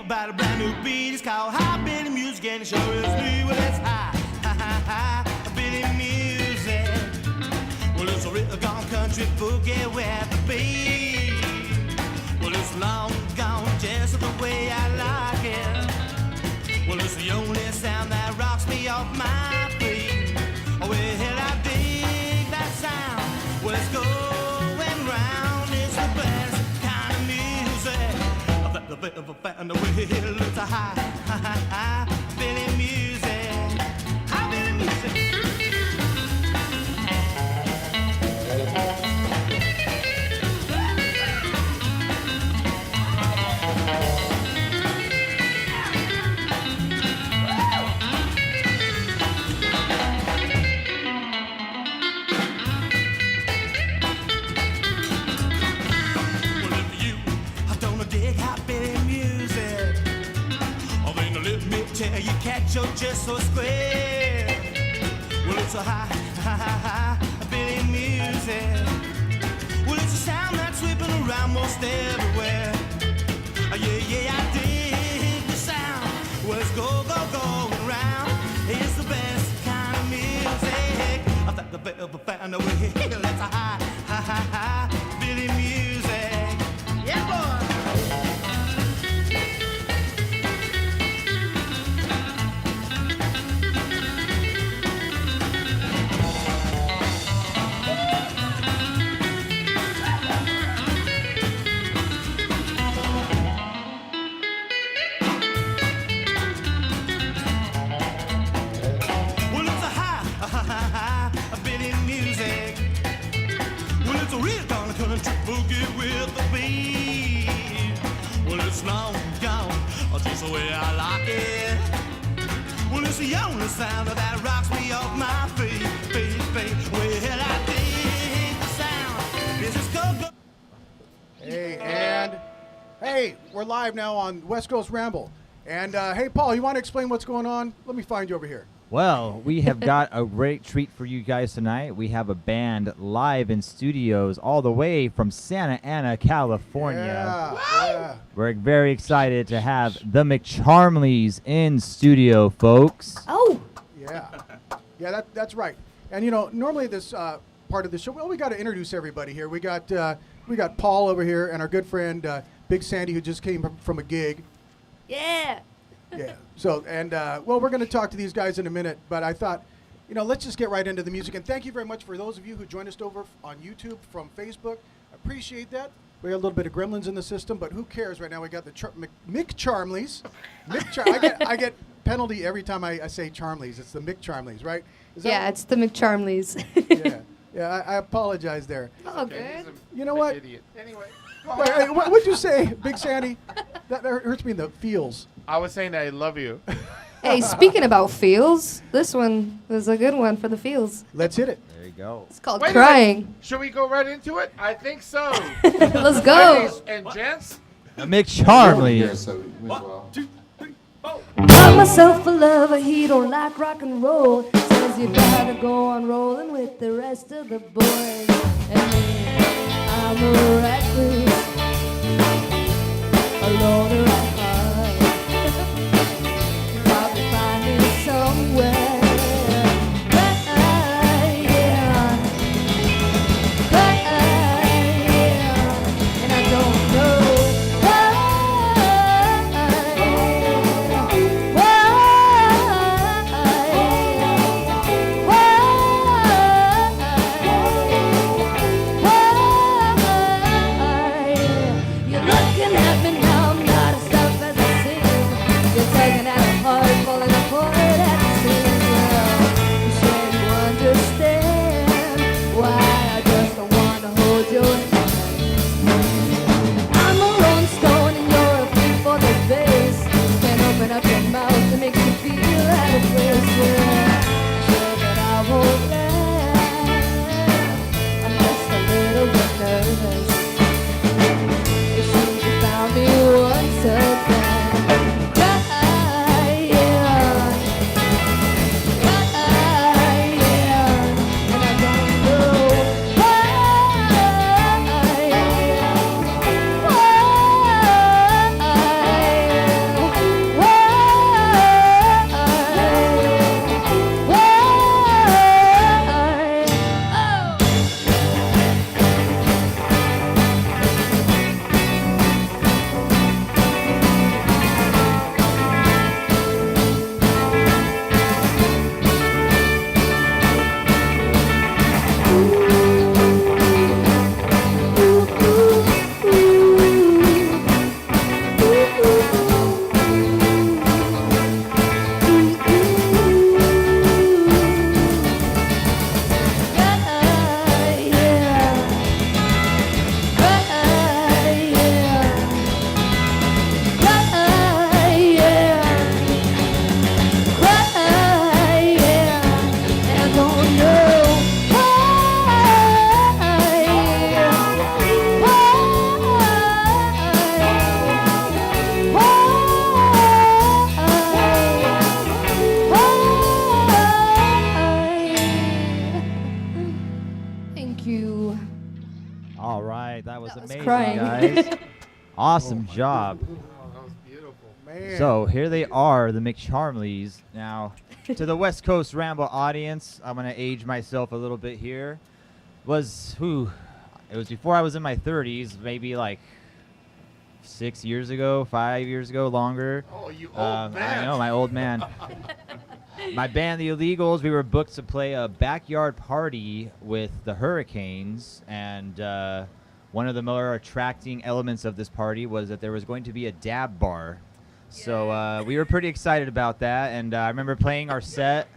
about a brand new beat. It's called high Billy music, and it sure is me. Well, it's high Billy music. Well, it's a real gone country boogie with the beat. Well, it's long gone just the way I like it. Well, it's the only sound that rocks me off my feet. Oh, well, I dig that sound. Well, it's going round. It's the best kind of music. The bit of a band, well, it's a high Billy music. High Billy music. You catch your just so square. Well, it's a high Billy music. Well, it's a sound that's sweeping around most everywhere. Yeah, I dig the sound. Well, it's go around. It's the best kind of music. I thought the bit of a band away. That's a high Billy music. Yeah, boy. Boogie with the beat. Well, it's long gone, just the way I like it. Well, it's the only sound that rocks me off my feet. Well, I dig the sound. This is go. Hey, we're live now on West Coast Ramble. And hey, Paul, you want to explain what's going on? Let me find you over here. Well, we have got a great treat for you guys tonight. We have a band live in studios all the way from Santa Ana, California. Yeah. We're very excited to have the McCharmlys in studio, folks. Oh. Yeah, that's right. And, you know, normally this part of the show, well, we got to introduce everybody here. We got Paul over here and our good friend Big Sandy, who just came from a gig. Yeah. Yeah. So, and, well, we're going to talk to these guys in a minute, but I thought, you know, let's just get right into the music. And thank you very much for those of you who joined us over on YouTube from Facebook. I appreciate that. We got a little bit of gremlins in the system, but who cares right now? We got the McCharmlys. I get penalty every time I say Charmlys. It's the McCharmlys, right? Yeah, it's the McCharmlys. Yeah, I apologize there. Oh, good. You know what? Idiot. Anyway. Wait, what'd you say, Big Sandy? That hurts me in the feels. I was saying that I love you. Hey, speaking about feels, this one was a good one for the feels. Let's hit it. There you go. It's called Wait a Crying. minute. Should we go right into it? I think so. Let's go. Ladies and gents. The McCharmlys. Got myself a lover, he don't like rock and roll. Says you gotta go on rolling with the rest of the boys. And me, I'm a recluse, a loner at heart. Probably find me somewhere. And I don't know. Why? was I was amazing, crying. guys. Awesome job. Oh, that was beautiful. Man. So here they are, the McCharmlys. Now, to the West Coast Ramble audience, I'm gonna age myself a little bit here. It was before I was in my 30s, maybe like 6 years ago, 5 years ago, longer. Oh, you old man. I know, my old man. My band, the Illegals, we were booked to play a backyard party with the Hurricanes, and one of the more attracting elements of this party was that there was going to be a dab bar. So we were pretty excited about that, and I remember playing our set,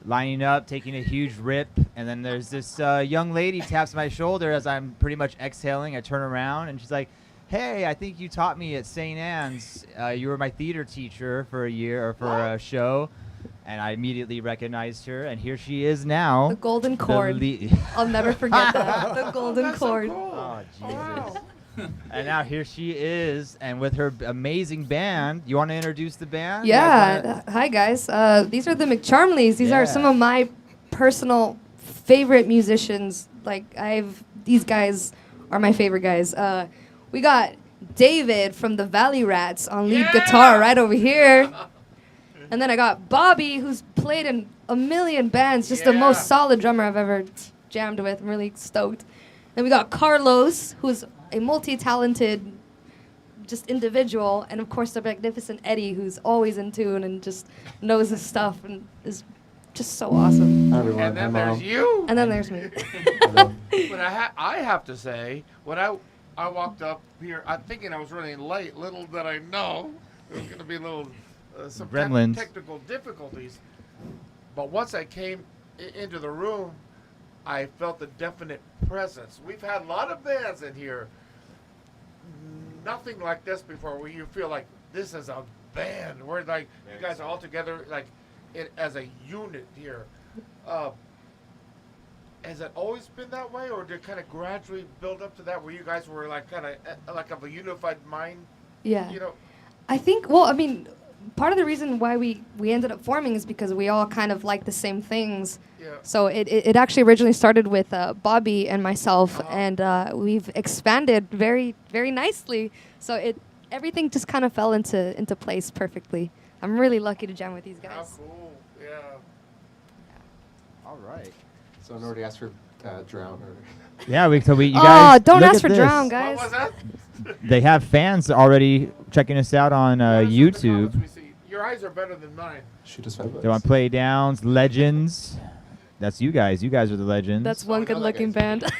lining up, taking a huge rip, and then there's this young lady taps my shoulder as I'm pretty much exhaling. I turn around, and she's like, "Hey, I think you taught me at St. Anne's. You were my theater teacher for a year or for a show." And I immediately recognized her, and here she is now. The golden cord. I'll never forget that. The golden That's cord. So cool. Oh, Jesus. Wow. And now here she is, and with her amazing band. You want to introduce the band? Yeah. Hi, guys. These are the McCharmlys. These are some Yeah. of my personal favorite musicians. Like, these guys are my favorite guys. We got David from the Valley Rats on lead guitar right over here. And then I got Bobby, who's played in a million bands, just the most solid drummer I've ever jammed with. I'm really stoked. Then we got Carlos, who's a multi-talented just individual. And of course, the magnificent Eddie, who's always in tune and just knows his stuff and is just so awesome. Hi, everyone. And then Hi, there's Mom. you. And then there's me. Hello. But I have to say, when I walked up here, I'm thinking I was running late. Little did I know there was going to be some Gremlins. technical difficulties. But once I came into the room, I felt a definite presence. We've had a lot of bands in here. Nothing like this before, where you feel like this is a band. Where like you guys are all together, like as a unit here. Has it always been that way, or did it kind of gradually build up to that, where you guys were like kind of like of a unified mind? Yeah. You know. I think, well, I mean, part of the reason why we ended up forming is because we all kind of like the same things. Yeah. So it actually originally started with Bobby and myself, and we've expanded very, very nicely. So everything just kind of fell into place perfectly. I'm really lucky to jam with these How guys. cool. Yeah. All right. So I already asked for drown. Yeah, you Oh, guys. don't look ask at for this. drown, guys. What was that? They have fans already checking us out on What are some of the YouTube. comments we see? Your eyes are better than mine. Shoot us $5. They want play downs, legends. That's you guys. You guys are the legends. That's one I know that good-looking guy's band.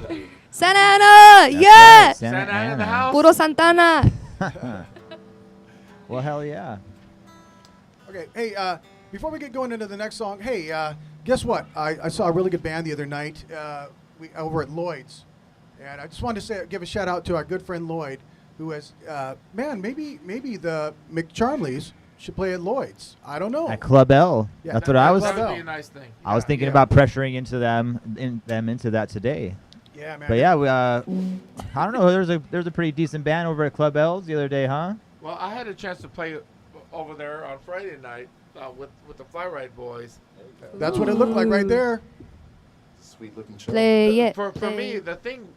Cool. Santa Ana, That's yeah. right, Santa Ana in the house. Puro Santana. Well, hell yeah. Okay, hey, before we get going into the next song, hey, guess what? I saw a really good band the other night over at Lloyd's. And I just wanted to give a shout out to our good friend Lloyd, who has, man, maybe the McCharmlys should play at Lloyd's. I don't know. At Club L. Yeah, That's what I was. Club That would L. be a nice thing. I was thinking yeah. about pressuring into them into that today. Yeah, man. But yeah, I don't know. There's a pretty decent band over at Club L's the other day, huh? Well, I had a chance to play over there on Friday night with the Fly Ride boys. That's what it looked like right there. Sweet looking show. Play it. For play me, it. the thing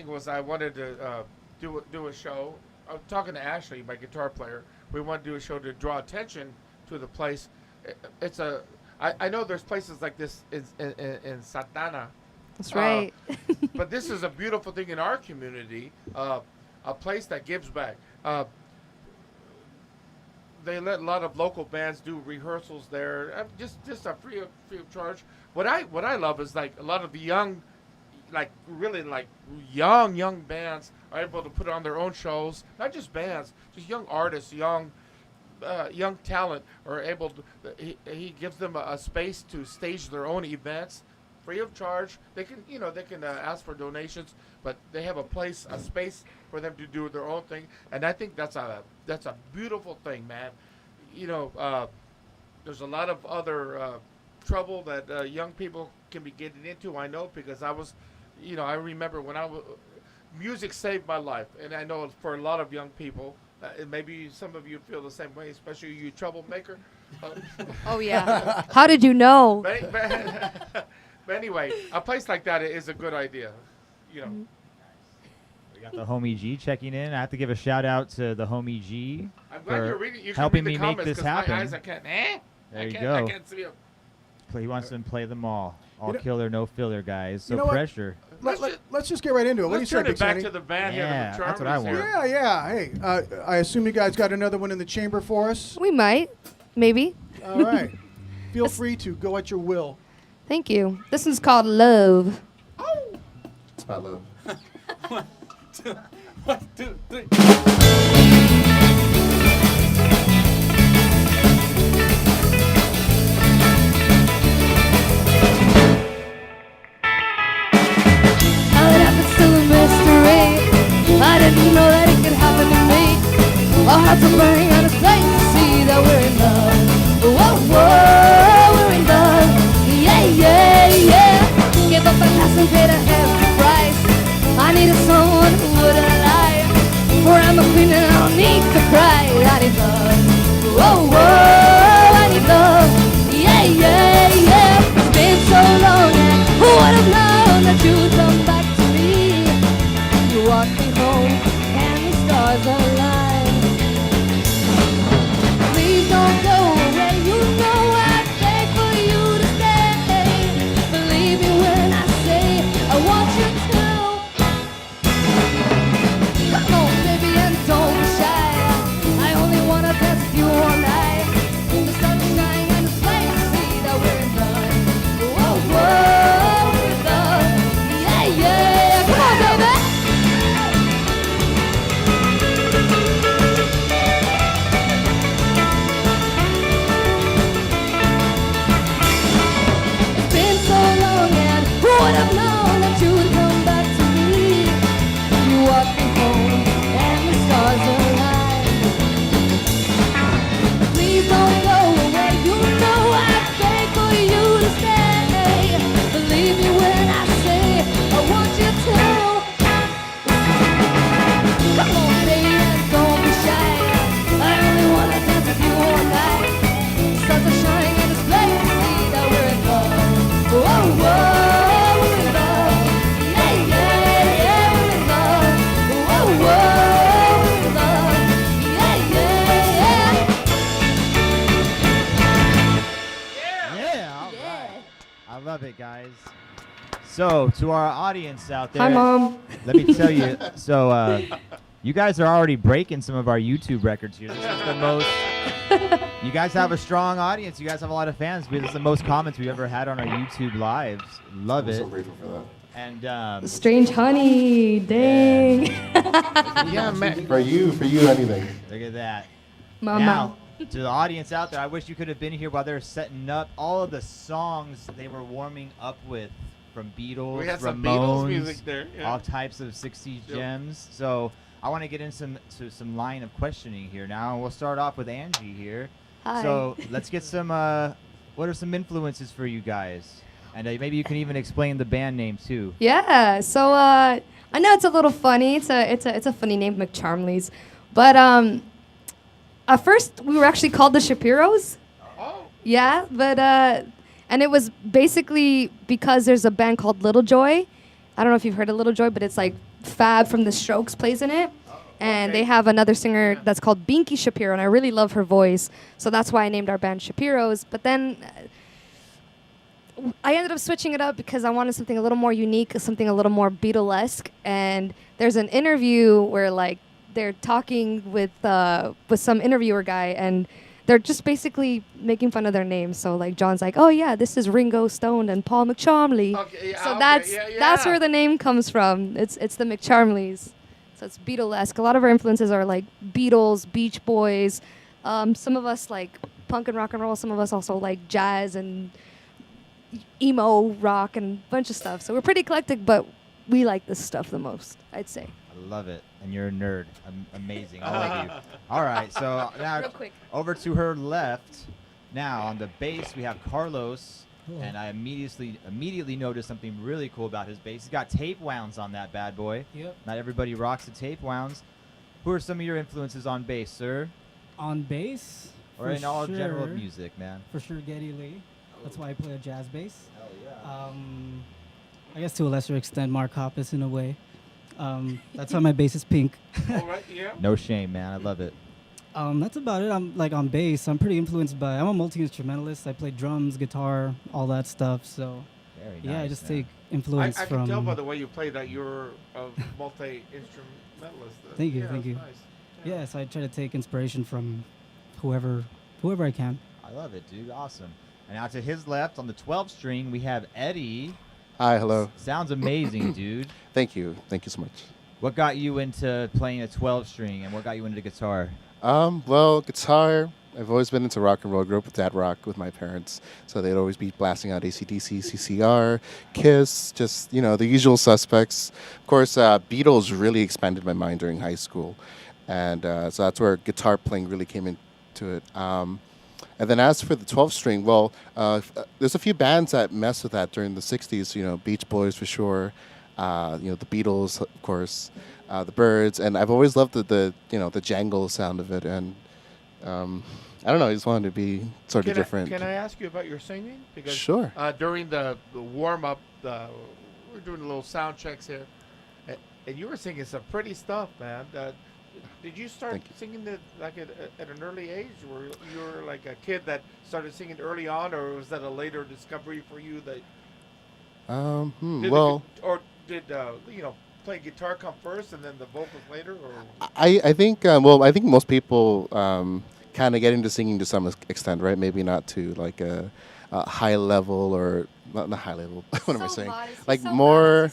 was I wanted to do a show. I was talking to Ashley, my guitar player. We wanted to do a show to draw attention to the place. I know there's places like this in Santana. That's right. But this is a beautiful thing in our community, a place that gives back. They let a lot of local bands do rehearsals there, just a free of charge. What I love is like a lot of the young, like really like young bands are able to put on their own shows. Not just bands, just young artists, young talent are able to. He gives them a space to stage their own events, free of charge. They can ask for donations, but they have a space for them to do their own thing, and I think that's a beautiful thing, man. There's a lot of other trouble that young people can be getting into. I know because I remember when music saved my life, and I know for a lot of young people, and maybe some of you feel the same way, especially you troublemaker. Oh yeah. How did you know? But anyway, a place like that is a good idea. you know. We got the homie G checking in. I have to give a shout out to the homie G I'm glad for you're reading. You helping can read me the make comments this 'cause happen. My eyes, I can't. There I you can't, go. I can't see him. He wants to play them all. All You know- killer, no filler, guys. So You know what? pressure. Let's just get right into it. What do you Let's say, turn Big it back Sandy? to the band Yeah, here. that's what I want. Yeah, yeah. Hey, I assume you guys got another one in the chamber for us. We might, maybe. All right. Feel free to go at your will. Thank you. This one's called Love. It's about love. 1, 2, 3. How it happens to a mystery. I didn't know that it could happen to me. Our hearts are burning out of sight to see that we're in love. Whoa, whoa, we're in love. Yeah, yeah, yeah. Give up my past and paid a hefty price. I needed someone who wouldn't lie. For I'm a queen and I don't need to cry. I need love. Whoa, whoa, I need love. Yeah, yeah, yeah. It's been so long and who would have known that you would come back to me? You walked me home and the stars aligned. Please don't go away. You know I'd beg for you to stay. Believe me when I say I want you to. Come on, baby, and don't be shy. I only wanna dance with you all night. The sun is shining and it's plain to see that we're in love. Whoa, whoa, we're in love. Yeah, yeah. Come on, baby. It's been so long and who would have known that you would come back to me? You walked me home and the stars aligned. Please don't go away. You know I'd beg for you to stay. Believe me when I say I want you to. Come on, baby, and don't be shy. I only wanna dance with you all night. The stars are shining and it's plain to see that we're in love. Whoa, whoa, we're in love. Yeah, yeah, yeah, we're in love. Whoa, whoa, we're in love. Yeah, yeah, yeah. Yeah, all right. I love it, guys. So, to our audience out there, Hi, Mom. let me tell you. So, you guys are already breaking some of our YouTube records here. This is the most. You guys have a strong audience. You guys have a lot of fans. This is the most comments we've ever had on our YouTube lives. Love I'm it. so grateful for that. And Strange honey. Dang. Yeah, man. For you, anything. look at that. Mama. Now, to the audience out there, I wish you could have been here while they're setting up all of the songs they were warming up with, from Beatles, We had some Ramones, Beatles music there. Yeah. all types of 60s Yep. gems. So I want to get into some line of questioning here now. We'll start off with Angie here. Hi. So let's get some. What are some influences for you guys? And maybe you can even explain the band name too. Yeah. So I know it's a little funny. It's a funny name, McCharmlys. But at first we were actually called the Shapiros. Oh, Yeah, but and it was basically because there's a band called Little Joy. I don't know if you've heard of Little Joy, but it's like Fab from The Strokes plays in it. And okay. they have another singer Yeah. that's called Binky Shapiro, and I really love her voice. So that's why I named our band Shapiros. But then I ended up switching it up because I wanted something a little more unique, something a little more Beatlesque. And there's an interview where like they're talking with some interviewer guy, and they're just basically making fun of their names. So like John's like, "Oh yeah, this is Ringo Stone and Paul McCharmlys." Okay, yeah, So okay, that's yeah, that's yeah. where the name comes from. It's the McCharmlys. So it's Beatlesque. A lot of our influences are like Beatles, Beach Boys. Some of us like punk and rock and roll. Some of us also like jazz and emo rock and a bunch of stuff. So we're pretty eclectic, but we like this stuff the most, I'd say. I love it. And you're a nerd. Amazing. I like you. All right. So now Real quick. over to her left. Now on the bass we have Carlos. And I immediately noticed something really cool about his bass. He's got tape wounds on that bad boy. Yep. Not everybody rocks the tape wounds. Who are some of your influences on bass, sir? On bass, Or for in all general sure- music, man? For sure, Geddy Lee. That's why I play a jazz bass. Hell yeah. I guess to a lesser extent, Mark Hoppus in a way. That's why my bass is pink. All right, yeah. No shame, man. I love it. That's about it. I'm like on bass. I'm pretty influenced by. I'm a multi-instrumentalist. I play drums, guitar, all that stuff. So Very yeah, I nice, just man. take influence I from. can tell by the way you play that you're a multi-instrumentalist. Thank you, Yeah, thank that's you. Nice. Yeah, so I try to take inspiration from whoever I can. I love it, dude. Awesome. And now to his left on the 12 string, we have Eddie. Hi, hello. Sounds amazing, dude. Thank you so much. What got you into playing a 12 string, and what got you into guitar? Well, guitar. I've always been into rock and roll. Grew up with dad rock with my parents, so they'd always be blasting out AC/DC, CCR, Kiss, just the usual suspects. Of course, Beatles really expanded my mind during high school, and so that's where guitar playing really came into it. And then as for the 12 string, well, there's a few bands that messed with that during the 60s. Beach Boys for sure. The Beatles, of course, the Byrds, and I've always loved the jangle sound of it, and I don't know, I just wanted to be sort of different. Can I ask you about your singing? Because Sure. During the warm up, we're doing a little sound checks here, and you were singing some pretty stuff, man. Did you start Thank you. singing at an early age, or you were like a kid that started singing early on, or was that a later discovery for you that? Did play guitar come first and then the vocals later, or? I think I think most people kind of get into singing to some extent, right? Maybe not to like a high level or not high level. What am I saying? Like more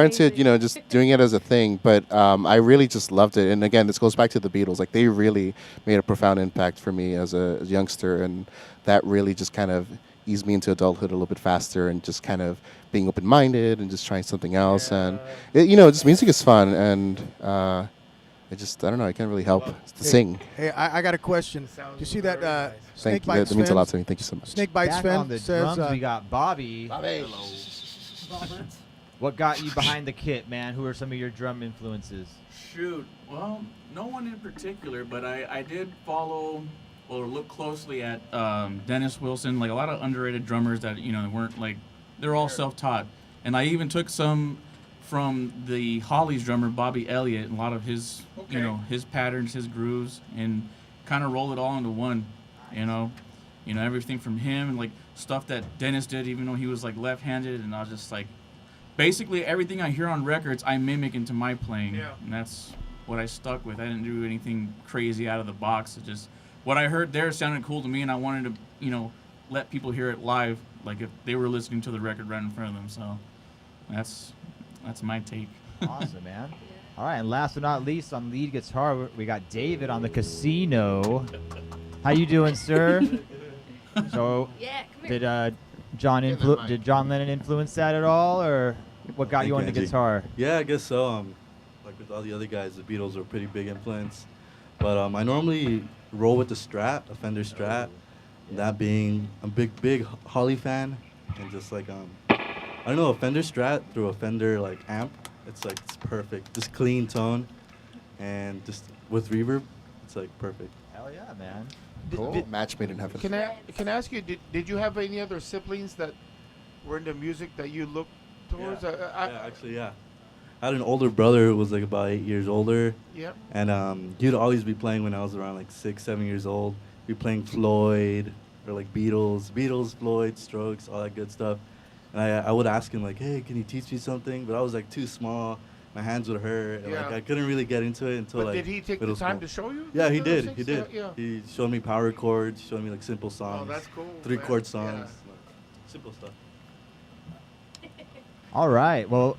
into just doing it as a thing. But I really just loved it. And again, this goes back to the Beatles. Like they really made a profound impact for me as a youngster, and that really just kind of eased me into adulthood a little bit faster, and just kind of being open-minded and just trying something else. And just music is fun, and I don't know, I can't really help to sing. Hey, I got a question. Do you see that Snake Thank you. Bites That means a fan? lot to me. Thank you so much. Snake Bites Back fan on the says, drums, we got Bobby. Hello. What got you behind the kit, man? Who are some of your drum influences? Shoot. Well, no one in particular, but I did follow or look closely at Dennis Wilson, like a lot of underrated drummers that weren't like, they're all self-taught, and I even took some from the Hollies drummer Bobby Elliott, and a lot of his his patterns, his grooves, and kind of rolled it all into one. Everything from him, and like stuff that Dennis did, even though he was like left-handed, and I was just like, basically everything I hear on records I mimic into my playing, and that's what I stuck with. I didn't do anything crazy out of the box. It just what I heard there sounded cool to me, and I wanted to let people hear it live, like if they were listening to the record right in front of them. So that's my take. Awesome, man. All right, and last but not least, on lead guitar, we got David on the Casino. How you doing, sir? So, Yeah, come here. did John Lennon influence that at all, or what got you Thank onto you, Angie. guitar? Yeah, I guess so. Like with all the other guys, the Beatles are a pretty big influence. But I normally roll with the Strat, a Fender Strat. That being, I'm a big Holly fan, and just like I don't know, a Fender Strat through a Fender like amp, it's perfect. Just clean tone, and just with reverb, it's like perfect. Hell yeah, man. Cool. Match made in heaven. Can I ask you? Did you have any other siblings that were into music that you looked towards? Yeah. I had an older brother who was like about 8 years older. Yeah. And he'd always be playing when I was around like 6, 7 years old. He'd be playing Floyd or like Beatles, Floyd, Strokes, all that good stuff. And I would ask him like, hey, can you teach me something? But I was like too small. My hands would hurt. And, like I couldn't really get into it until But like did he take the middle time school. to show you? Yeah, he the did. basics? He did. Yeah. He showed me power chords. Showed me like simple songs. Oh, that's cool. 3-chord man. songs. Yeah. Like, simple stuff. All right, well,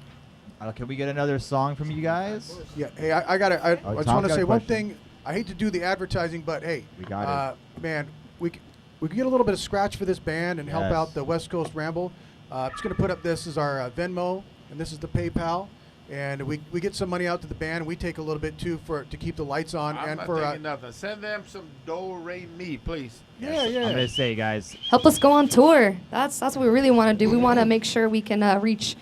can we get another song from you guys? Yeah. Hey, I just Tom's want to got a say one question. thing. I hate to do the advertising, but hey, We got man, we could get a little bit of scratch for this band and help Yes. out the West Coast Ramble. Just gonna put up this is our Venmo, and this is the PayPal, and we get some money out to the band. And we take a little bit too to keep the lights on I'm and not for taking nothing. Send them some do re mi, please. yeah. I'm gonna say, guys, Help us go on tour. That's what we really want to do. We want to make sure we can reach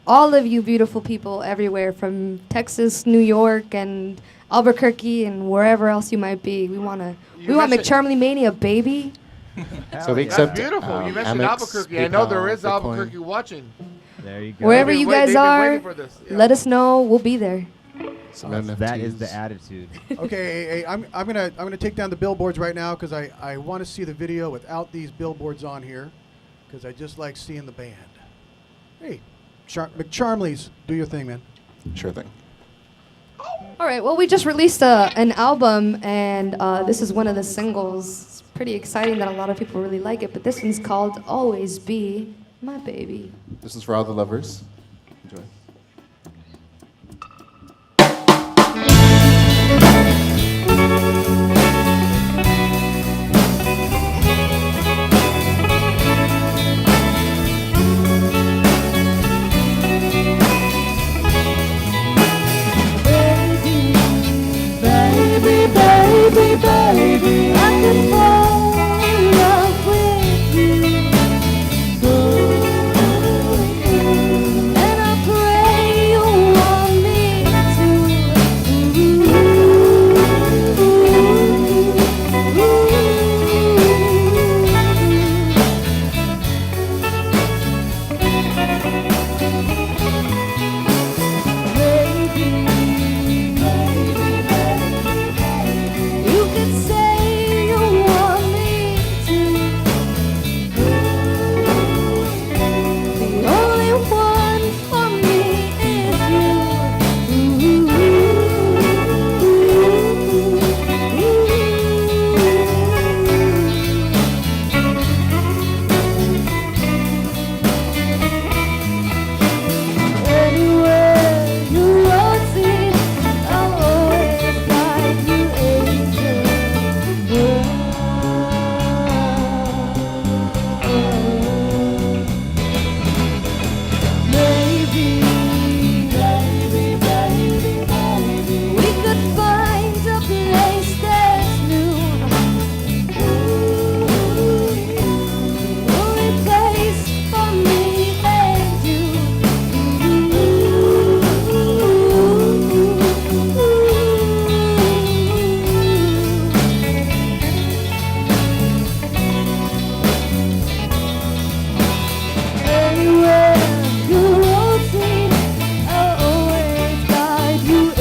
all of you beautiful people everywhere, from Texas, New York, and Albuquerque, and wherever else you might be. We want mentioned- McCharmlys Mania, baby. So we That's accept beautiful. You mentioned Amex, Albuquerque. I know there is PayPal, Bitcoin. Albuquerque watching. There you go. Wherever They've you been guys they've been are, waiting for this. Yeah. let us know. We'll be there. Some That is the NFTs. attitude. Okay, hey, I'm gonna take down the billboards right now because I want to see the video without these billboards on here because I just like seeing the band. Hey, McCharmlys, do your thing, man. Sure thing. All right. Well, we just released an album, and this is one of the singles. It's pretty exciting that a lot of people really like it. But this one's called "Always Be My Baby." This is for all the lovers. Enjoy. Baby, I could fall in love with you. And I pray you want me You could say you want me to. The only one for me is you. Anywhere you rotate, I'll always guide you, Baby, we could find a place that's new. The only place for me and Anywhere you rotate, I'll always guide you,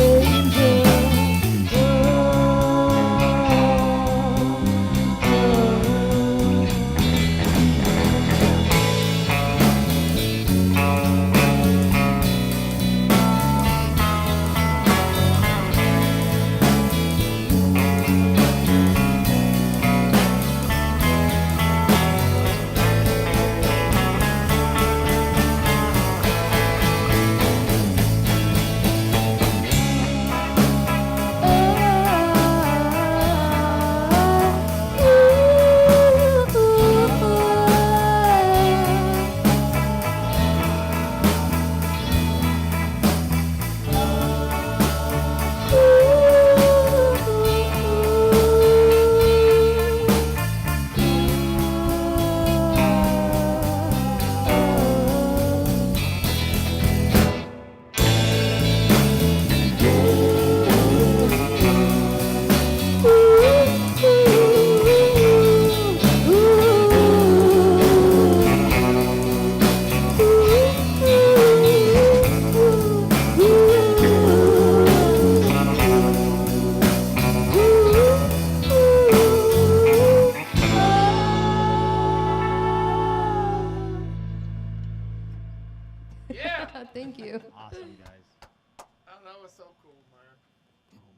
Yeah. Thank you. Awesome, guys. Oh, that was so cool, man.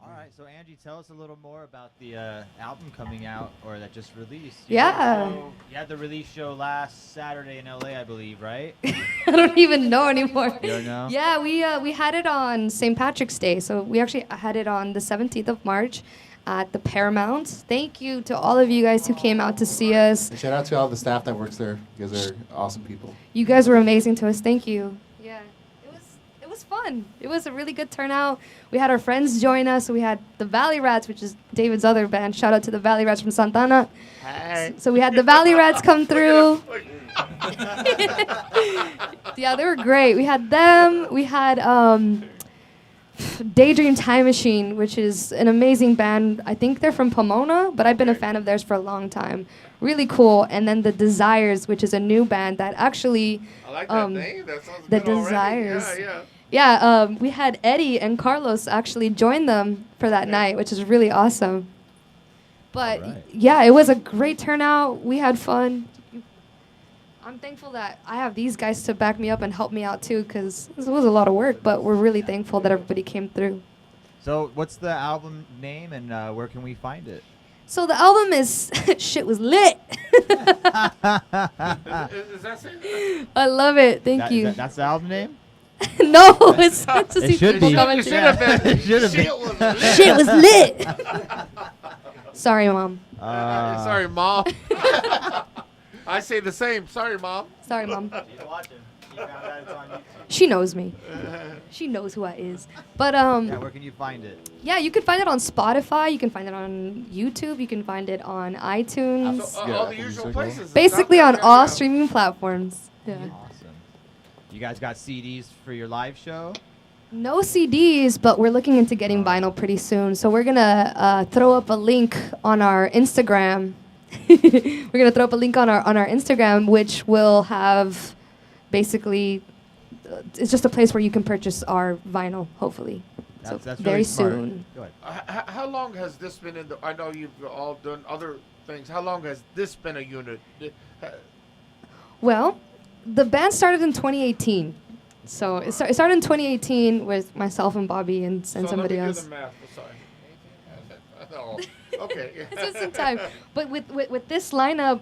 All right, so Angie, tell us a little more about the album coming out or that just released. Yeah. So you had the release show last Saturday in LA, I believe, right? I don't even know anymore. You don't know? Yeah, we had it on St. Patrick's Day. So we actually had it on the 17th of March at the Paramount. Thank you to all of you guys who came out to see us. And shout out to all the staff that works there. You guys are awesome people. You guys were amazing to us. Thank you. Yeah, it was fun. It was a really good turnout. We had our friends join us. We had the Valley Rats, which is David's other band. Shout out to the Valley Rats from Santana. Hey. So we had the Valley Rats come through. Yeah, they were great. We had them. We had Daydream Time Machine, which is an amazing band. I think they're from Pomona, but I've been a fan of theirs for a long time. Really cool. And then The Desires, which is a new band that actually... I like that name. That sounds The good Desires. already. Yeah. Yeah, we had Eddie and Carlos actually join them for that night, which is really awesome. But Alright. yeah, it was a great turnout. We had fun. I'm thankful that I have these guys to back me up and help me out too, because this was a lot of work, but we're really thankful that everybody came through. So what's the album name and where can we find it? So the album is Shit Was Lit. Is that it? I love it. Thank you. That's the album name? No, it's to It see should people be. coming It through. should have been. It should have been. Shit was lit. Shit was lit. Sorry, Mom. Sorry, Mom. I say the same. Sorry, Mom. Sorry, Mom. She's watching. She found out it's on YouTube. She knows me. She knows who I is. But Yeah, where can you find it? yeah, you can find it on Spotify. You can find it on YouTube. You can find it on iTunes. So, Yeah, all the Apple usual Music, places. It's Basically out on there, all yeah. streaming platforms. Yeah. Awesome. You guys got CDs for your live show? No CDs, but we're looking into getting vinyl pretty soon. So we're gonna throw up a link on our Instagram. We're gonna throw up a link on our Instagram, which will have basically it's just a place where you can purchase our vinyl. Hopefully, That's so really very smart. soon. Go ahead. How long has this been in the? I know you've all done other things. How long has this been a unit? Well, the band started in 2018. So it started in 2018 with myself and Bobby and somebody let me else. Do the math. Sorry. No. Okay. Just in time. But with this lineup,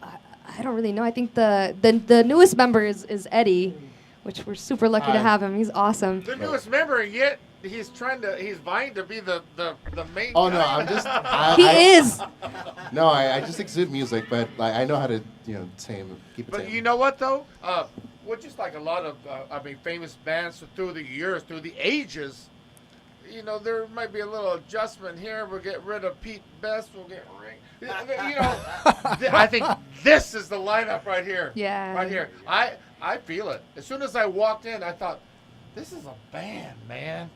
I don't really know. I think the newest member is Eddie, which we're super lucky to have him. He's awesome. The newest member, and yet he's vying to be the main. Oh no, guy. I'm just. He is. No, I just exude music, but like, I know how to keep it. But tame. you know what though? Well, just like a lot of famous bands through the years, through the ages, there might be a little adjustment here. We'll get rid of Pete Best. We'll get Ring. I think this is the lineup right here. Yeah. Right here. I feel it. As soon as I walked in, I thought, this is a band, man.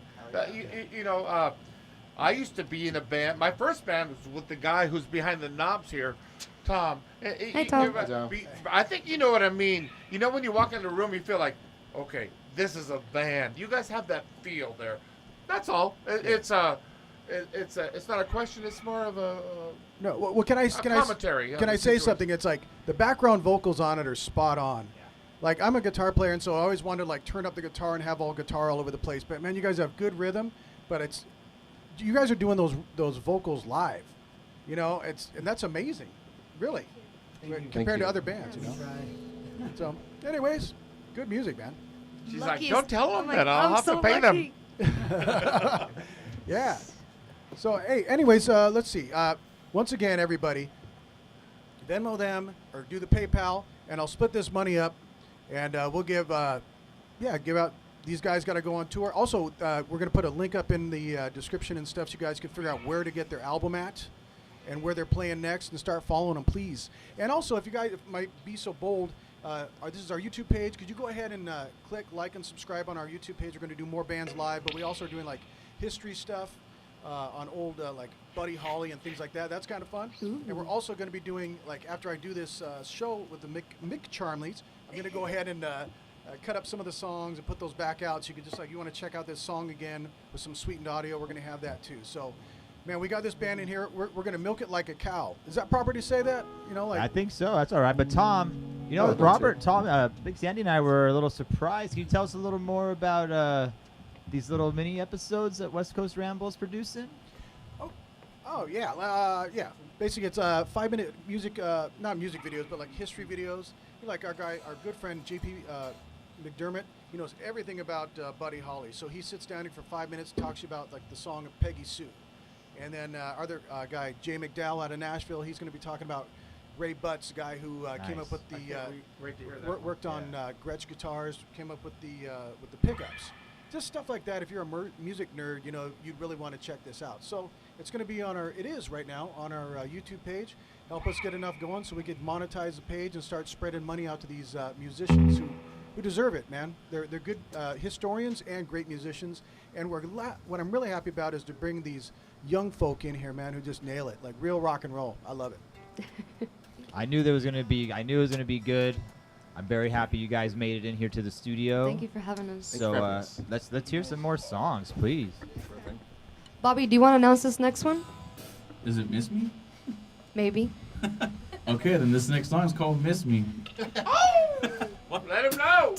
I used to be in a band. My first band was with the guy who's behind the knobs here, Tom. Hey, Tom. Hi, Tom. I think you know what I mean. When you walk in the room, you feel like, okay, this is a band. You guys have that feel there. That's all. It's not a question. It's more of a No, well, can I commentary. can I say something? It's like the background vocals on it are spot on. Like, I'm a guitar player, and so I always wanted to like turn up the guitar and have all guitar all over the place. But man, you guys have good rhythm. But you guys are doing those vocals live. And that's amazing, really, compared you. to other bands. So, anyways, good music, man. She's Lucky like, don't tell I'm them like, that. I'll I'm have so to pay them. lucky. Yeah. So, hey, anyways, let's see. Once again, everybody, Venmo them or do the PayPal, and I'll split this money up, and we'll give out. These guys got to go on tour. Also, we're going to put a link up in the description and stuff so you guys can figure out where to get their album at and where they're playing next, and start following them, please. And also, if you guys might be so bold, this is our YouTube page. Could you go ahead and click like and subscribe on our YouTube page? We're going to do more bands live, but we also are doing like history stuff on old like Buddy Holly and things like that. That's kind of fun. Ooh. And we're also going to be doing, like, after I do this show with the McCharmlys, I'm going to go ahead and cut up some of the songs and put those back out. So you can just, like, you want to check out this song again with some sweetened audio, we're going to have that too. So, man, we got this band in here. We're going to milk it like a cow. Is that proper to say that? I think so. That's all right. But Tom, Robert, Tom, Big Sandy and I were a little surprised. Can you tell us a little more about these little mini episodes that West Coast Ramble is producing? Oh yeah, yeah. Basically, it's 5-minute music, not music videos, but like history videos. Like our good friend JP McDermott, he knows everything about Buddy Holly. So he sits down here for 5 minutes, talks to you about like the song of Peggy Sue. And then our other guy, Jay McDowell out of Nashville, he's going to be talking about Ray Butts, the guy who came up with the worked on Gretsch guitars, came up with the pickups. Just stuff like that. If you're a music nerd, you'd really want to check this out. So it's going to be it is right now on our YouTube page. Help us get enough going so we can monetize the page and start spreading money out to these musicians who who deserve it, man. They're good historians and great musicians. And what I'm really happy about is to bring these young folk in here, man, who just nail it, like real rock and roll. I love it. I knew it was gonna be good. I'm very happy you guys made it in here to the studio. Thank you for having us. So let's hear some more songs, please. Bobby, do you want to announce this next one? Does it Miss Me? Maybe. Okay, then this next song is called Miss Me. Let him know.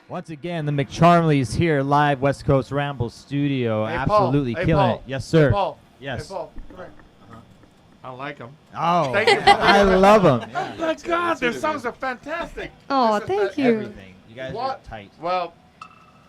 Once again, the McCharmlys here, live West Coast Ramble Studio, Hey, absolutely Paul. Hey, killing Paul. it. Yes, sir. Hey, Paul. Yes. Hey, Paul. Come here. I like them. Oh, Thank you. I love them. Oh my God, their songs are fantastic. Oh, This is thank the- you. Everything. You guys What? are tight. Well,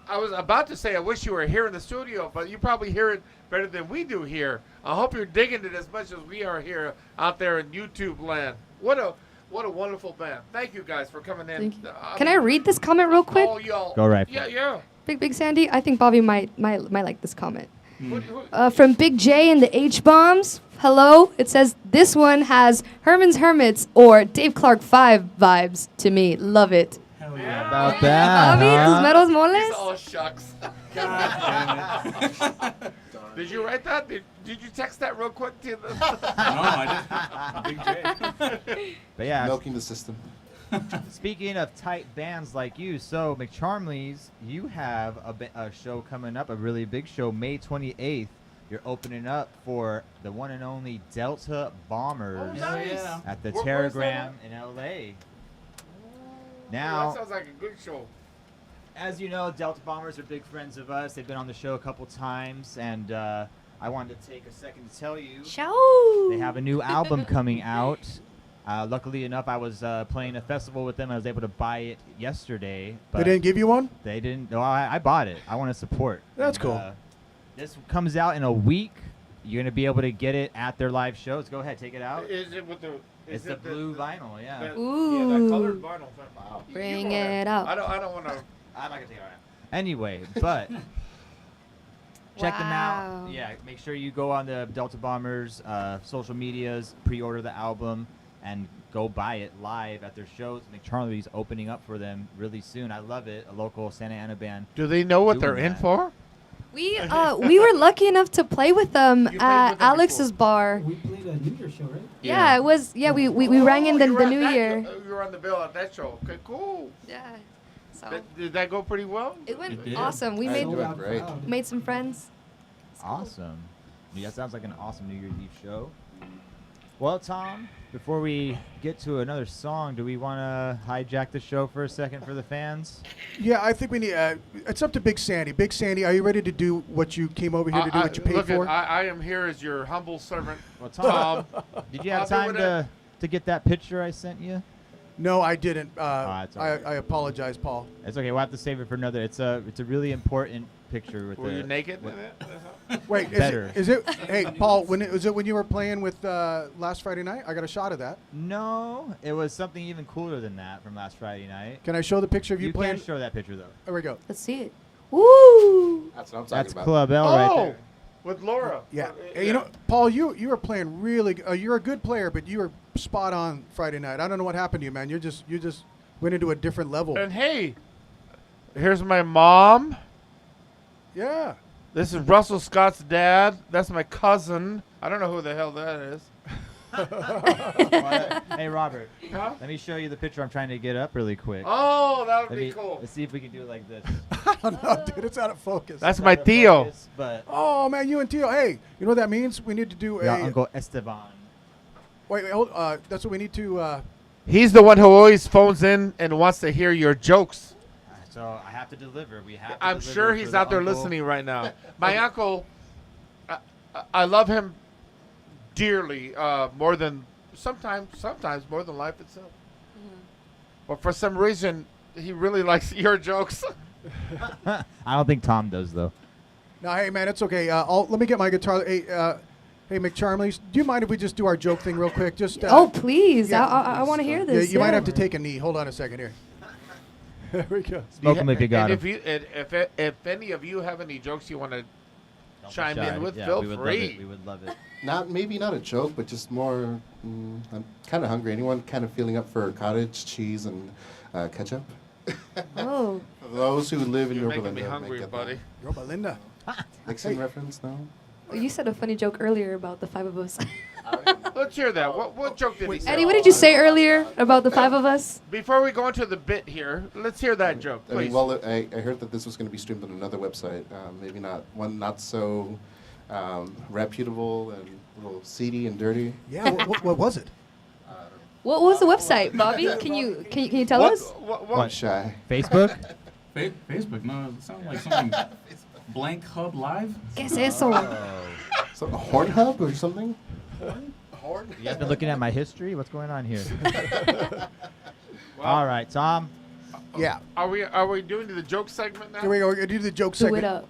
I was about to say I wish you were here in the studio, but you probably hear it better than we do here. I hope you're digging it as much as we are here out there in YouTube land. What a wonderful band. Thank you guys for coming in. Thank you. Can I read this comment real quick? Oh, y'all. Go right for Yeah, it. yeah. Big Sandy, I think Bobby might like this comment. What- From Big J and the H Bombs. Hello. It says this one has Herman's Hermits or Dave Clark 5 vibes to me. Love it. Hell yeah. About that, Bobby, tus huh? meros He's moles. all shucks. God damn it. Did you write that? Did you text that real quick to the? No, I didn't. Big J. But yeah, Milking the system. speaking of tight bands like you, so McCharmlys, you have a show coming up, a really big show, May 28th. You're opening up for the one and only Delta Bombers Oh, nice. yeah. at the Where's that Terragram at? in LA. That Now, sounds like a good show. as you know, Delta Bombers are big friends of us. They've been on the show a couple times, and I wanted to take a second to tell you Show. they have a new album coming out. Luckily enough, I was playing a festival with them. I was able to buy it yesterday. But They didn't give you one? They didn't. No, I bought it. I want to support. That's And, cool. This comes out in a week. you're gonna be able to get it at their live shows. Go ahead, take it out. Is it with the? It's the blue vinyl, yeah. Yeah, that Ooh. colored vinyl. Wow. Bring it out. I don't want to. I'm not gonna take it out. Anyway, but check them Wow. out. Yeah, make sure you go on the Delta Bombers social medias, pre-order the album, and go buy it live at their shows. McCharmlys opening up for them really soon. I love it. A local Santa Ana band. Do they know what they're Doing in that. for? We were lucky enough to play with them You played at with them Alex's bar. We played a New Year show, right? Yeah, it was. Yeah, we rang in the you were at new that year. show- You were on the bill at that show. Okay, cool. Yeah. So Did that go pretty well? it went It did. awesome. We I made enjoyed it. Great. made some friends. Awesome. Yeah, that sounds like an awesome New Year's Eve show. Well, Tom, before we get to another song, do we want to hijack the show for a second for the fans? Yeah, I think we need. It's up to Big Sandy. Big Sandy, are you ready to do what you came over here to do? What you paid look for? I am here as your humble servant. Well, Tom, did you have I'll do time whatever. to get that picture I sent you? No, I didn't. it's all right. I apologize, Paul. It's okay. We'll have to save it for another. It's a really important picture with Were the. you naked? with- in it? Wait, Better. is it? Hey, Paul, was it when you were playing with last Friday night? I got a shot of that. No, it was something even cooler than that from last Friday night. Can I show the picture of you, You playing? can show that picture though. There we go. Let's see it. Woo! That's what I'm talking That's about. Club L right Oh, there. with Laura. Yeah. Hey, you know, Paul, you were playing really. You're a good player, but you were spot on Friday night. I don't know what happened to you, man. You just went into a different level. And hey, here's my mom. Yeah. This is Russell Scott's dad. That's my cousin. I don't know who the hell that is. Hey Robert, Huh? let me show you the picture I'm trying to get up really quick. Oh, that would Let be me- cool. Let's see if we can do it like this. I don't know, dude. It's out of focus. That's my Theo. Focus, But Oh man, you and Tio. Hey, you know what that means? We need to do yeah, a. Uncle Esteban. Wait, hold. That's what we need to. He's the one who always phones in and wants to hear your jokes. So I have to deliver. We have. To I'm deliver sure for he's the out there uncle. listening right now. My uncle, I love him dearly, sometimes more than life itself. But for some reason, he really likes your jokes. I don't think Tom does though. No, hey man, it's okay. Let me get my guitar. Hey, McCharmlys, do you mind if we just do our joke thing real quick? Just. Oh please! yeah. I want to hear Yeah, this. you might yeah. have to take a knee. Hold on a second here. There we go. Smoke him if you got and him. if any of you have any jokes you want to Don't be chime shy. in with, Yeah, feel we would free. Love it. We would love it. Maybe not a joke, but just more. I'm kind of hungry. Anyone kind of feeling up for cottage cheese and ketchup? Oh, For those who live in You're Yorba making me Linda, hungry, might get buddy. Yo, Belinda. that. Nixon reference? No. you said a funny joke earlier about the five of us. Let's hear that. What joke did he say? Eddie, what did you say earlier about the five of us? Before we go into the bit here, let's hear that joke, I mean, please. well, I heard that this was going to be streamed on another website. Maybe not one not so reputable and a little seedy and dirty. Yeah. what was it? What was the website, Bobby? Can you tell us? I'm shy. Facebook? Facebook? No, it sounds like something. Blank Hub Live? ¿Qué es eso? So a horn hub or something? You guys been looking at my history? What's going on here? All right, Tom. Yeah. Are we doing the joke segment now? Here we go. We're gonna do the joke Do segment. it up.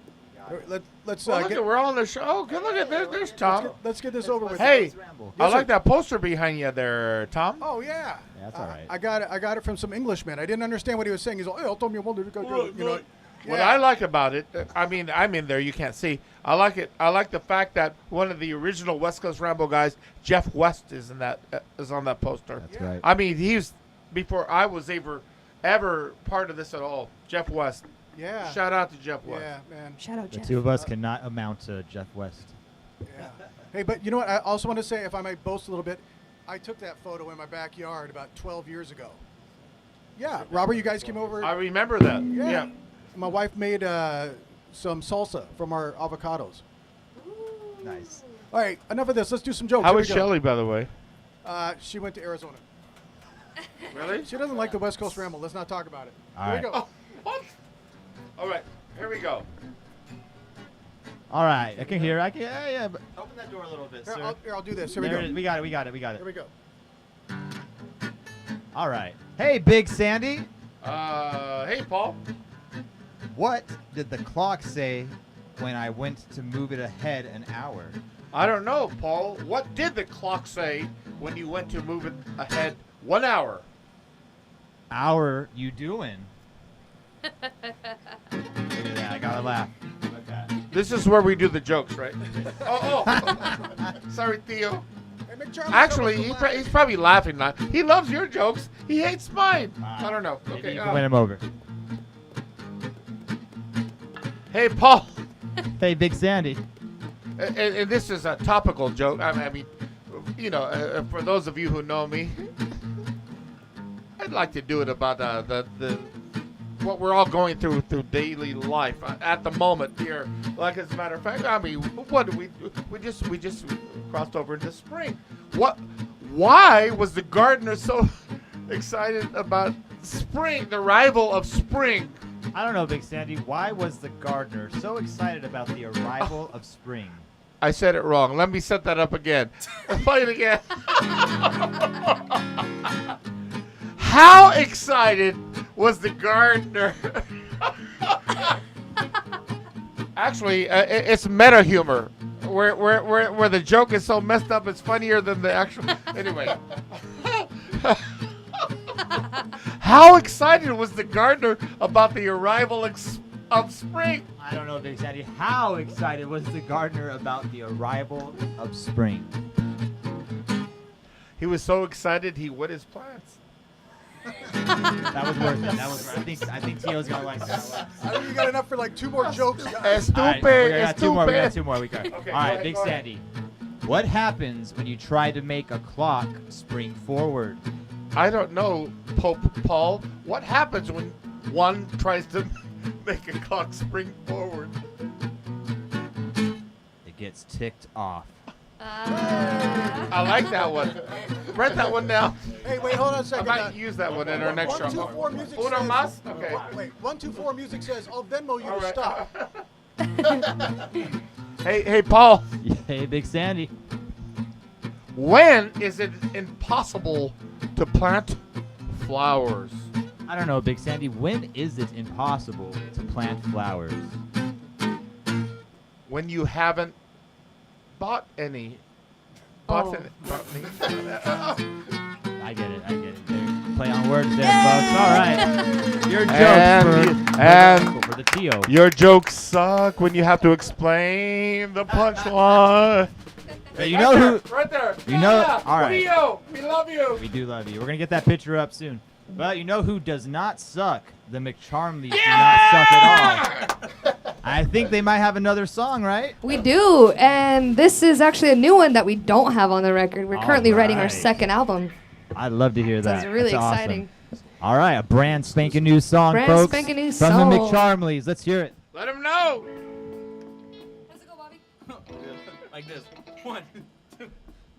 Let's Well, look get. at, we're on the show. Oh, good look at there's Tom. Let's get this over with. Hey, Yes, I like sir. that poster behind you there, Tom. Oh yeah. Yeah, that's all right. I got it from some Englishman. I didn't understand what he was saying. He's like, "Hey, told me you know." What Yeah. I like about it, I mean, I'm in there. You can't see. I like it. I like the fact that one of the original West Coast Rambo guys, Jeff West, is on that poster. That's right. I mean, he's before I was ever part of this at all. Jeff West. Yeah. Shout out to Jeff West. Yeah, man. Shout out, The Jeff. two of us cannot amount to Jeff West. Yeah. Hey, but you know what? I also want to say, if I might boast a little bit, I took that photo in my backyard about 12 years ago. Yeah, Robert, you guys came over. I remember that. Yeah. My wife made some salsa from our avocados. Nice. All right, enough of this. Let's do some jokes. How Here was we go. Shelly, by the way? She went to Arizona. Really? She doesn't like the West Coast Ramble. Let's not talk about it. All Here right. we go. Oh, what? All right. Here we go. All right. I can hear. Yeah. But open that door a little bit, Here, sir. I'll do this. Here we There go. it is. We got it. Here we go. All right. Hey, Big Sandy. Hey, Paul. What did the clock say when I went to move it ahead an hour? I don't know, Paul. What did the clock say when you went to move it ahead 1 hour? Hour you doing? Look at that. I gotta laugh. Okay. This is where we do the jokes, right? oh. Sorry, Theo. Hey, McCharmlys, Actually, how about the he's probably laughing now. He loves your jokes. He hates mine. I don't know. Maybe Okay. you can win him over. Hey, Paul. Hey, Big Sandy. And this is a topical joke. I mean, you know, for those of you who know me, I'd like to do it about the what we're all going through daily life at the moment here. Like, as a matter of fact, I mean, what did we do? We just crossed over into spring. Why was the gardener so excited about spring, the arrival of spring? I don't know, Big Sandy. Why was the gardener so excited about the arrival of spring? I said it wrong. Let me set that up again. Play it again. How excited was the gardener? Actually, it's meta humor, where the joke is so messed up, it's funnier than the actual. Anyway. How excited was the gardener about the arrival of spring? I don't know, Big Sandy. How excited was the gardener about the arrival of spring? He was so excited he wet his plants. That was worth it. That was. I think Tio's gonna like that. I think you got enough for like 2 more jokes, guys. Stupid. All right, we got 2 more. We got Stupid. 2 more. We got. Okay, All right, go Big ahead. Sandy. What happens when you try to make a clock spring forward? I don't know, Pope Paul. What happens when one tries to make a clock spring forward? It gets ticked off. I like that one. Write that one down. Hey, wait, hold on a I second. might use that one in our next show. 1, 2, 4 music Uno says. mas? Okay. Wait, 1, 2, 4 music says, "I'll Venmo you All to right. stop." Hey, Paul. Hey, Big Sandy. When is it impossible to plant flowers? I don't know, Big Sandy. When is it impossible to plant flowers? When you haven't bought any. Bought any. I get it. There. Play on words there, folks. All right. Your jokes And for the Tio. your jokes suck when you have to explain the punchline. But you know who? Right there. You know- Yeah. all right. Leo, we love you. We do love you. We're gonna get that picture up soon. But you know who does not suck? The McCharmlys do not suck at all. I think they might have another song, right? We do, and this is actually a new one that we don't have on the record. We're currently writing our Alright. second album. I'd love to hear So that. it's really That's awesome. exciting. All right, a brand spanking new song, Brand folks. spanking new from song. the McCharmlys. Let's hear it. Let him know. How's it go, Bobby? Like this. 1, 2,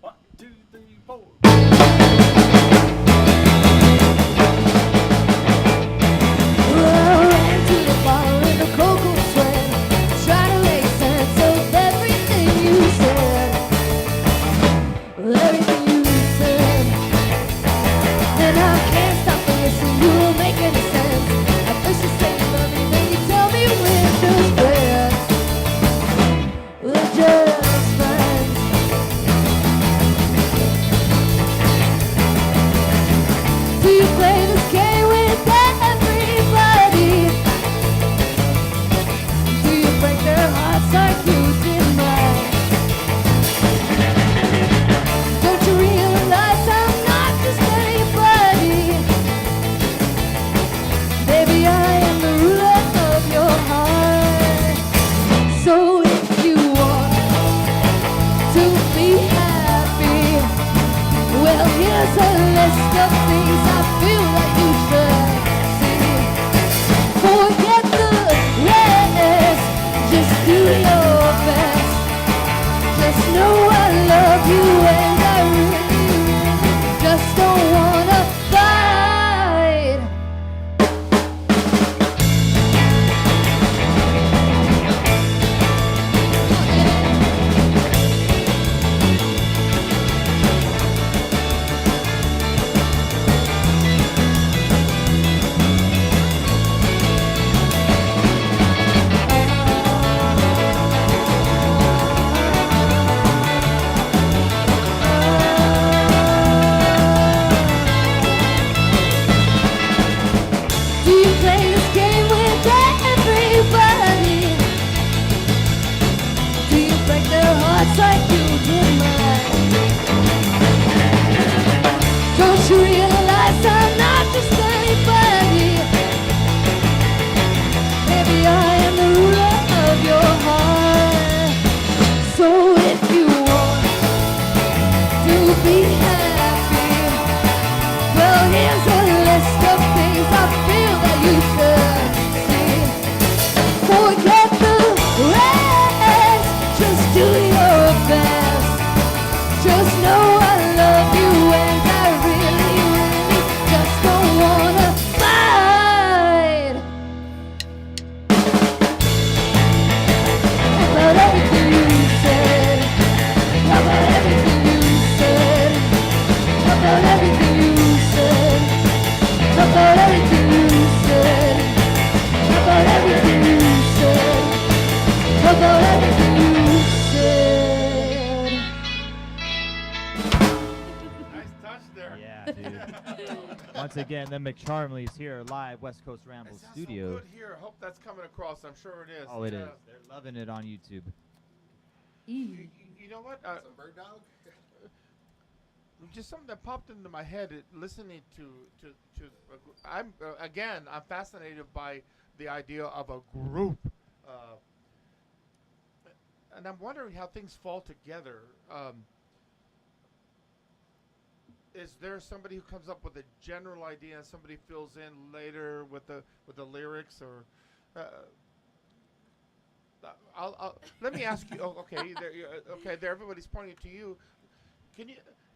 1, 2, 3, 4. I ran to the bar in a cocoa sweat, trying to make sense of everything you said. Everything you said. And I can't stop to listen, you don't make any sense. At first you say you love me, then you tell me we're just friends. We're just friends. about everything you said. About everything you said. About everything you said. Nice touch there. Yeah, dude. Once again, the McCharmlys here live, West Coast It Ramble sounds Studio. so good here. Hope that's coming across. I'm sure it is. Oh, it is. Yeah. They're loving it on YouTube. You know what? Bird dog? Just something that popped into my head listening to I'm again I'm fascinated by the idea of a group, and I'm wondering how things fall together. Is there somebody who comes up with a general idea and somebody fills in later with the lyrics, or let me ask you. Oh, okay, there. Everybody's pointing to you. Can you,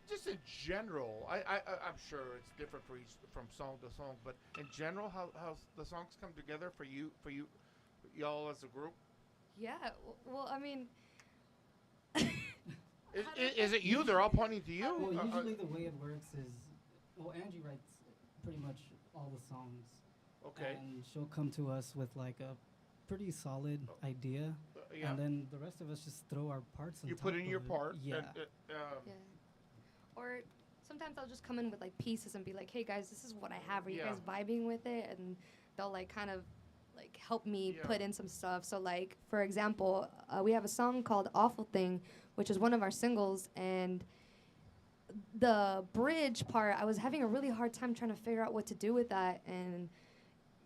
just in general? I'm sure it's different from song to song, but in general, how the songs come together for y'all as a group? Yeah, well, I mean, Is it you? They're all pointing to you. Well, usually the way it works is, well, Angie writes pretty much all the songs. Okay. And she'll come to us with like a pretty solid idea, Yeah. and then the rest of us just throw our parts on You top put in of your it. part. Yeah. yeah. Or sometimes I'll just come in with like pieces and be like, hey guys, this is what I have. Are you Yeah. guys vibing with it? And they'll like kind of like help me Yeah. put in some stuff. So like, for example, we have a song called Awful Thing, which is one of our singles, and the bridge part, I was having a really hard time trying to figure out what to do with that. And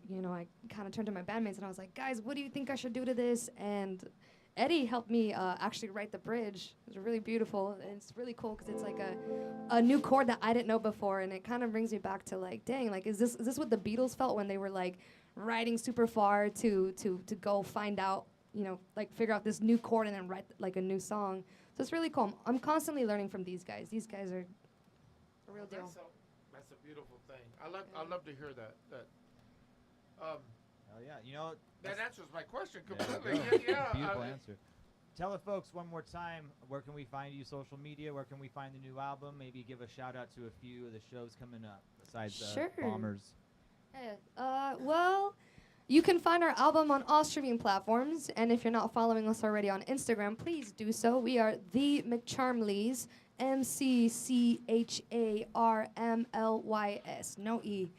you know, I kind of turned to my bandmates and I was like, guys, what do you think I should do to this? And Eddie helped me actually write the bridge. It was really beautiful, and it's really cool because it's like a new chord that I didn't know before, and it kind of brings me back to like, dang, like is this what the Beatles felt when they were like riding super far to go find out, you know, like figure out this new chord and then write like a new song. So it's really cool. I'm constantly learning from these guys. These guys are a real deal. That's a beautiful thing. I love to hear that. Oh yeah, you know That answers my question There you completely. go. Yeah. Beautiful answer. Tell the folks one more time, where can we find you social media? Where can we find the new album? Maybe give a shout out to a few of the shows coming up besides Sure. Bombers. Yeah. Well, you can find our album on all streaming platforms, and if you're not following us already on Instagram, please do so. We are the McCharmlys, McCharmlys, no E.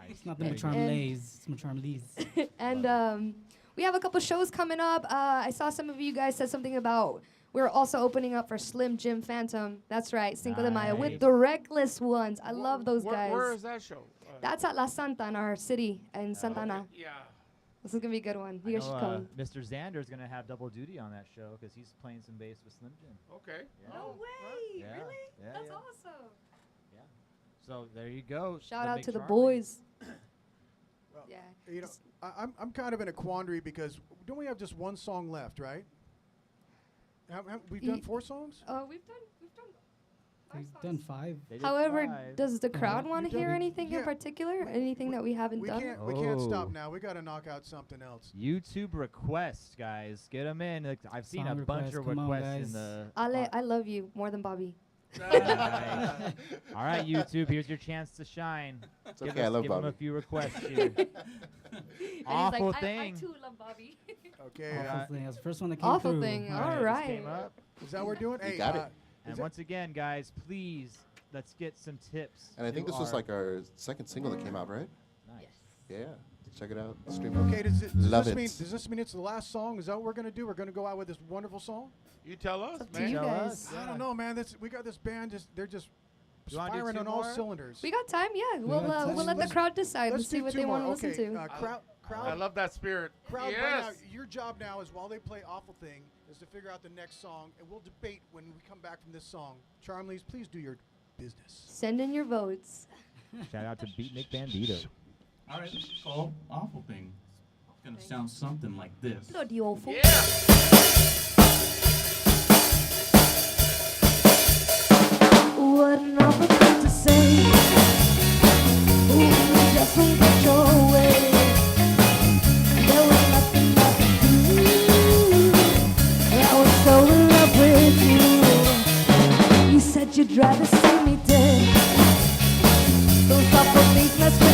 It's not the There you go. McCharmlys, it's McCharmlys. And we have a couple shows coming up. I saw some of you guys said something about we're also opening up for Slim Jim Phantom. That's right, Cinco de Mayo Nice. with the Reckless Ones. I love those guys. Where is that show? That's at La Santa in our city in Santa Ana. Yeah. This is gonna be a good one. I You guys know, should come. Mr. Xander's gonna have double duty on that show because he's playing some bass with Slim Jim. Okay. Yeah. No way! Yeah. Really? Yeah, That's yeah. awesome. So there you go. Shout out to the McCharmlys. boys. Well, Yeah. You know, I'm kind of in a quandary because don't we have just one song left, right? We've done 4 songs? We've done five We've songs. done 5. They did However, 5. does the crowd want to done- hear anything in yeah. particular? Anything that we haven't We done? can't stop Oh. now. We got to knock out something else. YouTube requests, guys, get them in. Like, I've seen a Song bunch requests, of come on, requests in guys. the. Ale, I love you more than Bobby. Nice. All right, YouTube, here's your chance to shine. It's Give okay, I love give 'em a Bobby. few requests here. And Awful he's like, thing. I too love Bobby. Okay. Awful thing. That's the first one that came Awful through. thing. All All this right. came up. Is that what we're doing? Hey, got it. And is it- once again, guys, please, let's get some tips. And I think to this was our- like our second single that came out, right? Nice. Yeah. Check it out. Stream it. Okay, does Love this it. mean it's the last song? Is that what we're gonna do? We're gonna go out with this wonderful song? You tell us, It's up to man. you Tell guys. us. I don't know, man. We got this band. They're just You wanna do firing 2 on all more? cylinders. We got time, yeah. We'll got time. we'll let the Let's- crowd decide and Let's see do what 2 they more. want to Okay, listen to. crowd. I love that spirit. Crowd yes. right now, your job now is while they play Awful Thing is to figure out the next song, and we'll debate when we come back from this song. Charmlys, please do your business. Send in your votes. Shout out to Beatnik Bandito. All right, this is called Awful Thing. It's gonna sound something like this. Bloody awful. Yeah. What an awful thing to say. Ooh, you just won't get your way. There was nothing I could do. I was so in love with you. You said you'd rather see me dead. Those awful things mess with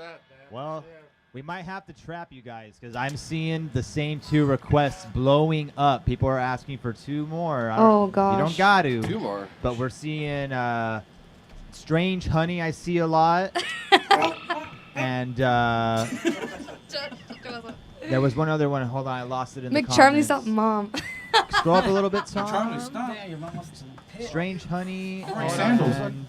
man. Well, Yeah. we might have to trap you guys because I'm seeing the same 2 requests blowing up. People are asking for 2 more. Oh, You gosh. don't got to. 2 more. But we're seeing Strange Honey, I see a lot. And there was one other one. Hold on, I lost it in the McCharmlys comments. mom. Scroll up a little bit, Tom. Charlie, stop. Yeah, your mom must have pissed. Strange Honey. Wearing sandals. and-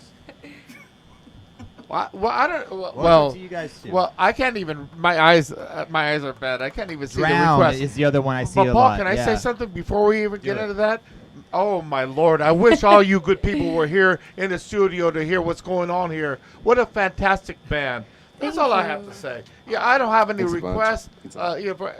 Well, I don't. Well, Well, to you guys too. well, I can't even. My eyes are bad. I can't even see the Drown request. is the other one I see But a Paul, lot. can I yeah. say something before we even get Do it. into that? Oh my Lord! I wish all you good people were here in the studio to hear what's going on here. What a fantastic band! That's Thank all I you. have to say. Yeah, I don't have any Thanks a bunch. requests. Thanks a You know,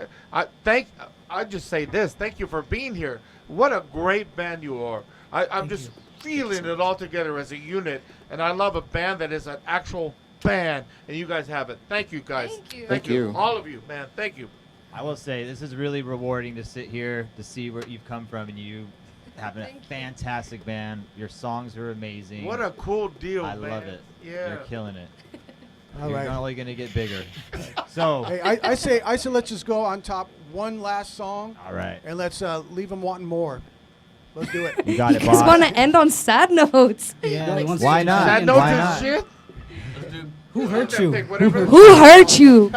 I just say this. Thank you for being here. What a great band you are. I'm just feeling it all together as a unit, and I love a band that is an actual band, and you guys have it. Thank you, guys. Thank you. Thank you. All of you, man. Thank you. I will say this is really rewarding to sit here to see where you've come from, and you have a Thank you. fantastic band. Your songs are amazing. What a cool deal, I man. love it. Yeah. You're killing it. All You're right. not only gonna get bigger. So, Hey, I say let's just go on top one last song, all right, and let's leave them wanting more. Let's do it. you got You it, guys boss. want to end on sad notes. Yeah, they want Why to- not? That and note Why is not? shit. Let's do. Who hurt you? Whatever. Who hurt you?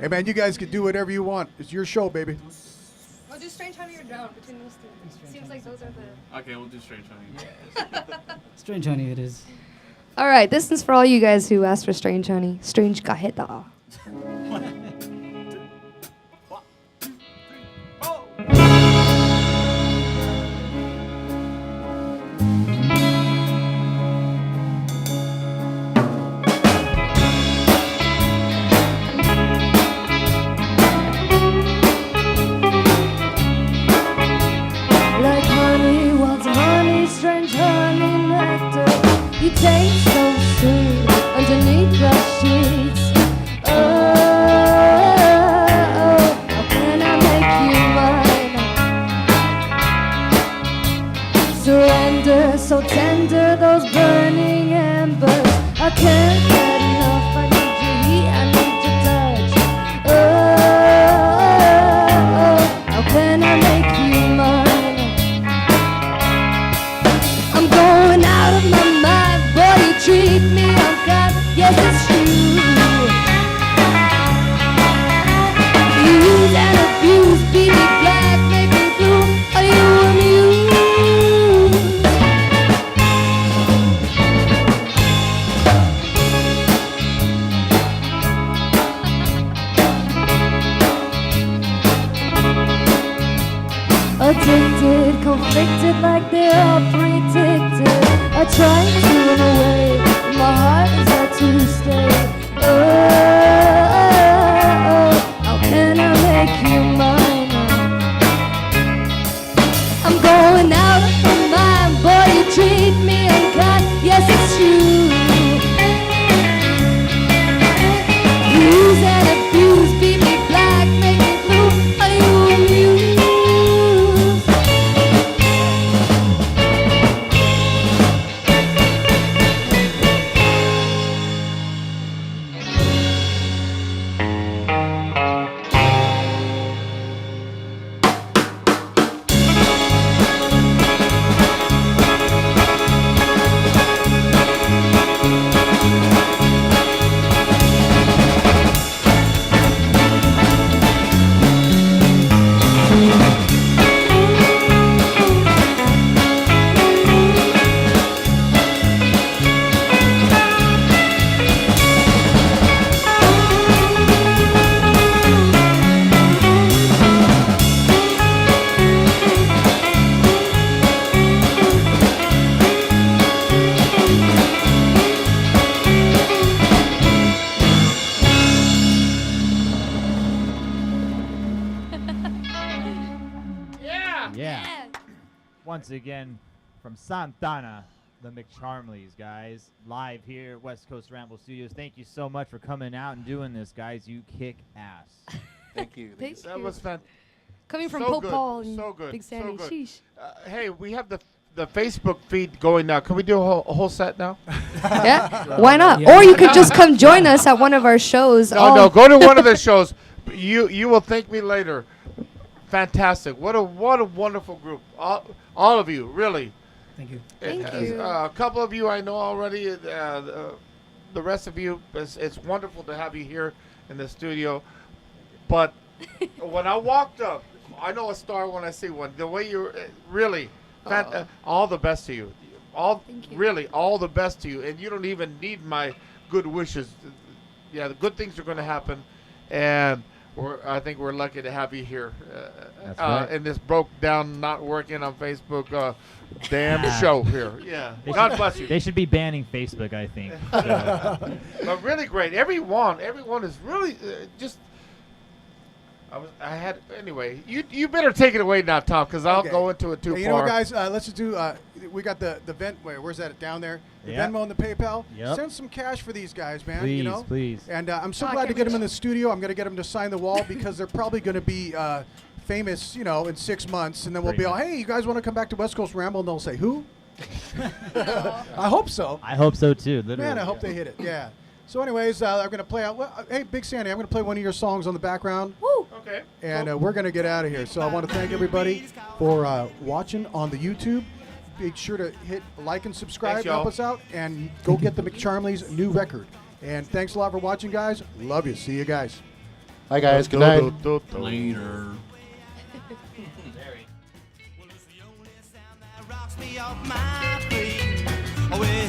Hey man, you guys can do whatever you want. It's your show, baby. I'll do Strange Honey or Drown between those two. Seems like those are the... Okay, we'll do Straight Honey. Strange Honey it is. All right, this is for all you guys who asked for Strange Honey. Strange Cajeta. Like honey, what's honey, strange honey nectar? You taste so sweet underneath the sheets. Oh, how can I make you mine? Surrender, so tender, those burning embers. I can't get enough. I need your heat, I need your touch. Oh, how can I make you mine? I'm going out of my mind, boy, you treat me unkind. Yes, it's true. You use and abuse, beat me black, make me blue. Are you amused? Addicted, conflicted like they are predicted. I try to run away, my heart is there to stay. Oh, how can I make you mine? I'm going out of my mind, boy, you treat me unkind. Yes, it's true. Use and abuse, beat me black, make me blue. Are you amused? Yeah. Once again, from Santana, the McCharmlys, guys, live here at West Coast Ramble Studios. Thank you so much for coming out and doing this, guys. You kick ass. Thank you. Thank That you. was fantastic. Coming from So Pope good, Paul and so good, Big so Sandy. good. Sheesh. Hey, we have the the Facebook feed going now. Can we do a whole set now? Yeah, why not? Yeah. Or you could just come join us at one of our shows. No, go to one of the shows. You will thank me later. Fantastic. What a wonderful group. All of you, really. Thank you. Thank you. A couple of you I know already. The rest of you, it's wonderful to have you here in the studio. But when I walked up, I know a star when I see one. The way you're really, all the best to you. Thank you. Really, all the best to you. And you don't even need my good wishes. Yeah, the good things are going to happen. And I think we're lucky to have you here. That's right. In this broke down, not working on Facebook damn show here. Yeah. God bless you. They should be banning Facebook, I think. So, But really great. Everyone is really just. Anyway. You better take it away now, Tom, because I'll Okay. go into it too Hey, far. you know what, guys? Let's just do. We got the vent. Where's that down there? The Yep. Venmo and the PayPal. Yep. Send some cash for these guys, man. please, you know. please. And I'm so Oh, I glad to can't get them in wait. the studio. I'm going to get them to sign the wall because they're probably going to be famous, in 6 months. And then we'll Pretty be all, much. hey, you guys want to come back to West Coast Ramble? And they'll say, who? I hope so. I hope so too. Literally. Man, I hope they hit it. Yeah. So, anyways, I'm going to play out. Well, hey, Big Sandy, I'm going to play one of your songs on the background. Woo. Okay. And we're going to get out of here. So I want to thank everybody for watching on the YouTube. Be sure to hit like and subscribe, Thanks, help y'all. us out, and go get the McCharmlys' new record. And thanks a lot for watching, guys. Love you. See you guys. Bye, guys. Good night. Later. Well, it's the only sound that rocks me off my feet. Oh, well,